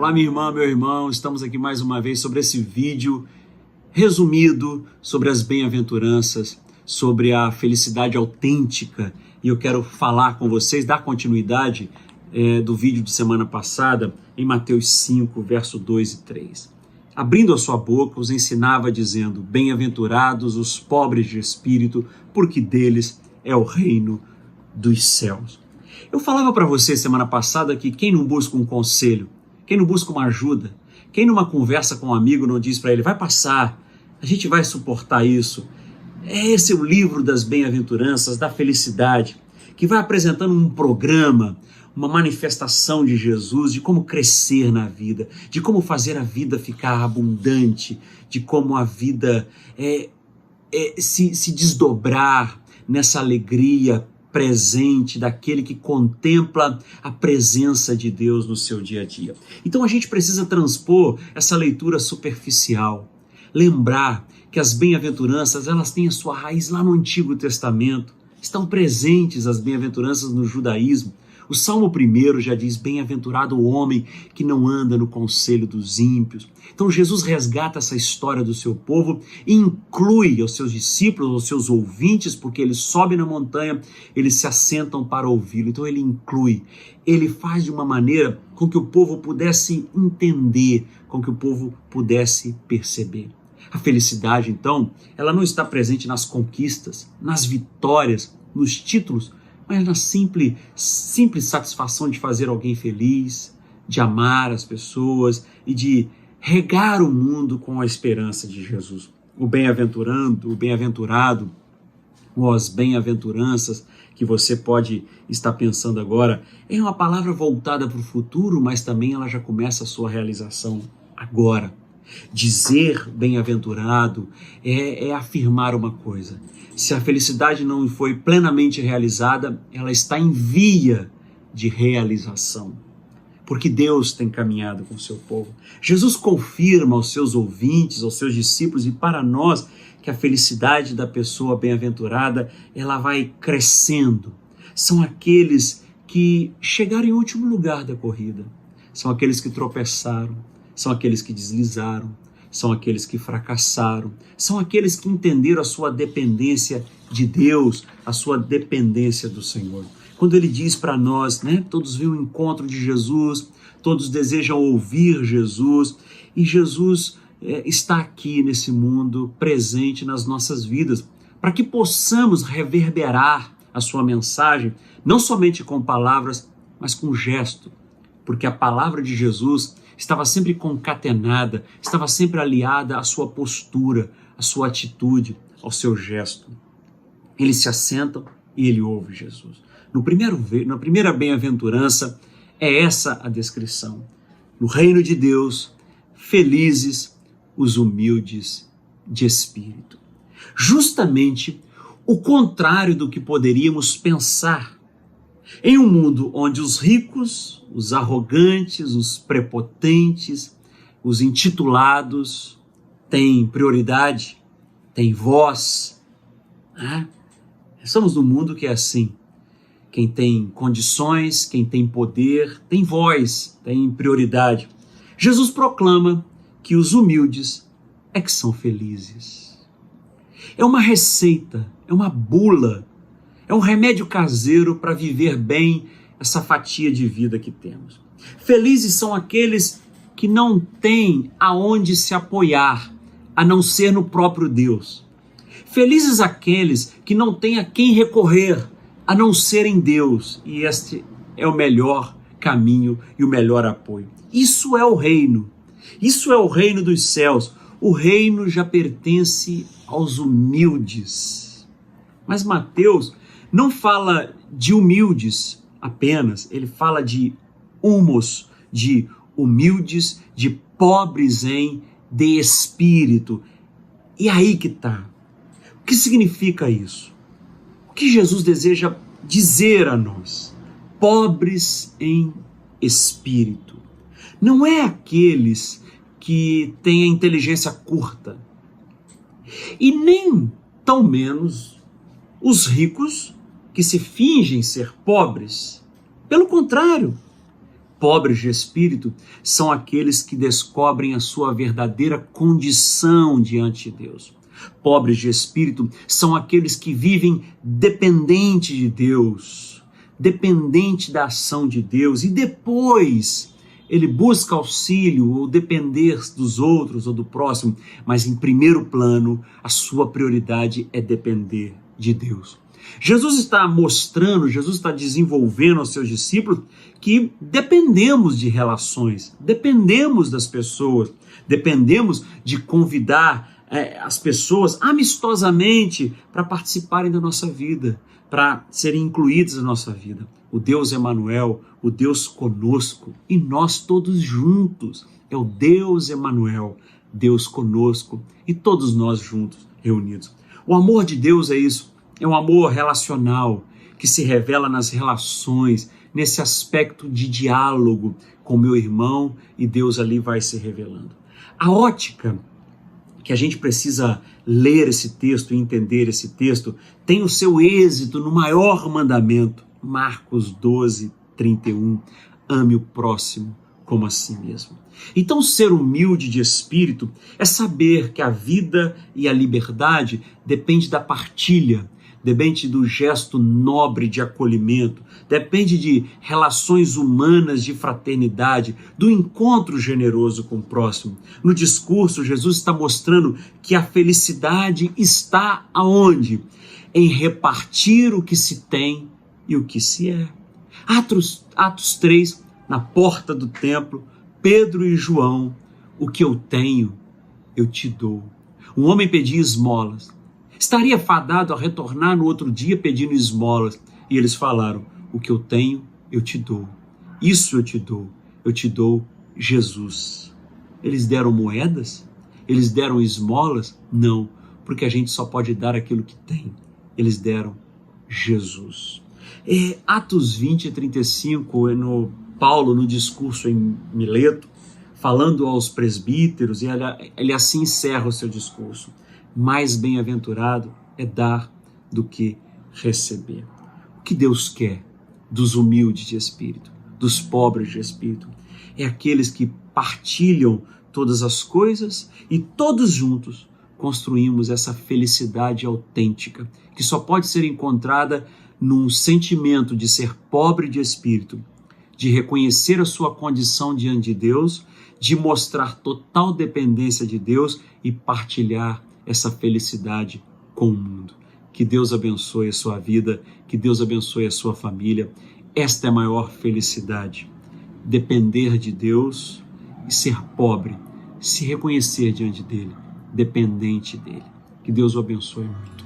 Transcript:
Olá, minha irmã, meu irmão, estamos aqui mais uma vez sobre esse vídeo resumido sobre as bem-aventuranças, sobre a felicidade autêntica, e eu quero falar com vocês, dar continuidade do vídeo de semana passada em Mateus 5, verso 2 e 3. Abrindo a sua boca, os ensinava dizendo: bem-aventurados os pobres de espírito, porque deles é o reino dos céus. Eu falava para você semana passada que quem não busca um conselho, quem não busca uma ajuda, quem numa conversa com um amigo não diz para ele: vai passar, a gente vai suportar isso. Esse é o livro das bem-aventuranças, da felicidade, que vai apresentando um programa, uma manifestação de Jesus, de como crescer na vida, de como fazer a vida ficar abundante, de como a vida se desdobrar nessa alegria presente daquele que contempla a presença de Deus no seu dia a dia. Então a gente precisa transpor essa leitura superficial, lembrar que as bem-aventuranças, elas têm a sua raiz lá no Antigo Testamento, estão presentes as bem-aventuranças no judaísmo. O Salmo 1 já diz: bem-aventurado o homem que não anda no conselho dos ímpios. Então Jesus resgata essa história do seu povo e inclui aos seus discípulos, aos seus ouvintes, porque ele sobe na montanha, eles se assentam para ouvi-lo. Então ele inclui, ele faz de uma maneira com que o povo pudesse entender, com que o povo pudesse perceber. A felicidade, então, ela não está presente nas conquistas, nas vitórias, nos títulos, mas na simples satisfação de fazer alguém feliz, de amar as pessoas e de regar o mundo com a esperança de Jesus. O bem-aventurado, ou as bem-aventuranças que você pode estar pensando agora, é uma palavra voltada para o futuro, mas também ela já começa a sua realização agora. Dizer bem-aventurado é afirmar uma coisa: se a felicidade não foi plenamente realizada, ela está em via de realização, porque Deus tem caminhado com o seu povo. Jesus confirma aos seus ouvintes, aos seus discípulos e para nós que a felicidade da pessoa bem-aventurada, ela vai crescendo. São aqueles que chegaram em último lugar da corrida, são aqueles que tropeçaram, são aqueles que deslizaram, são aqueles que fracassaram, são aqueles que entenderam a sua dependência de Deus, a sua dependência do Senhor. Quando ele diz para nós, todos vêm ao encontro de Jesus, todos desejam ouvir Jesus, e Jesus está aqui nesse mundo, presente nas nossas vidas, para que possamos reverberar a sua mensagem, não somente com palavras, mas com gesto, porque a palavra de Jesus estava sempre concatenada, estava sempre aliada à sua postura, à sua atitude, ao seu gesto. Eles se assentam e ele ouve Jesus. Na primeira bem-aventurança, é essa a descrição. No reino de Deus, felizes os humildes de espírito. Justamente o contrário do que poderíamos pensar. Em um mundo onde os ricos, os arrogantes, os prepotentes, os intitulados têm prioridade, têm voz, Estamos num mundo que é assim. Quem tem condições, quem tem poder, tem voz, tem prioridade. Jesus proclama que os humildes é que são felizes. É uma receita, é uma bula, é um remédio caseiro para viver bem essa fatia de vida que temos. Felizes são aqueles que não têm aonde se apoiar, a não ser no próprio Deus. Felizes aqueles que não têm a quem recorrer, a não ser em Deus. E este é o melhor caminho e o melhor apoio. Isso é o reino. Isso é o reino dos céus. O reino já pertence aos humildes. Mas Mateus não fala de humildes apenas, ele fala de humos, de humildes, de pobres de espírito. E aí que está. O que significa isso? O que Jesus deseja dizer a nós? Pobres em espírito. Não é aqueles que têm a inteligência curta. E nem tão menos os ricos que se fingem ser pobres. Pelo contrário, Pobres de espírito são aqueles que descobrem a sua verdadeira condição diante de Deus. Pobres de espírito são aqueles que vivem dependente de Deus, dependente da ação de Deus, e depois ele busca auxílio ou depender dos outros ou do próximo, mas em primeiro plano a sua prioridade é depender de Deus. Jesus está mostrando, Jesus está desenvolvendo aos seus discípulos que dependemos de relações, dependemos das pessoas, dependemos de convidar as pessoas amistosamente para participarem da nossa vida, para serem incluídos na nossa vida. O Deus Emanuel, o Deus conosco, e nós todos juntos. É o Deus Emanuel, Deus conosco, e todos nós juntos, reunidos. O amor de Deus é isso, é um amor relacional, que se revela nas relações, nesse aspecto de diálogo com meu irmão, e Deus ali vai se revelando. A ótica que a gente precisa ler esse texto e entender esse texto tem o seu êxito no maior mandamento, Marcos 12, 31, ame o próximo como a si mesmo. Então, ser humilde de espírito é saber que a vida e a liberdade depende da partilha, depende do gesto nobre de acolhimento, depende de relações humanas de fraternidade, do encontro generoso com o próximo. No discurso, Jesus está mostrando que a felicidade está aonde? Em repartir o que se tem e o que se é. Atos 3, na porta do templo, Pedro e João, o que eu tenho, eu te dou. Um homem pedia esmolas. Estaria fadado a retornar no outro dia pedindo esmolas. E eles falaram, o que eu tenho, eu te dou. Isso eu te dou Jesus. Eles deram moedas? Eles deram esmolas? Não, porque a gente só pode dar aquilo que tem. Eles deram Jesus. Atos 20 e 35, Paulo no discurso em Mileto, falando aos presbíteros, e ele assim encerra o seu discurso. Mais bem-aventurado é dar do que receber. O que Deus quer dos humildes de espírito, dos pobres de espírito, é aqueles que partilham todas as coisas e todos juntos construímos essa felicidade autêntica, que só pode ser encontrada num sentimento de ser pobre de espírito, de reconhecer a sua condição diante de Deus, de mostrar total dependência de Deus e partilhar essa felicidade com o mundo. Que Deus abençoe a sua vida, que Deus abençoe a sua família. Esta é a maior felicidade. Depender de Deus e ser pobre, se reconhecer diante dele, dependente dele. Que Deus o abençoe muito.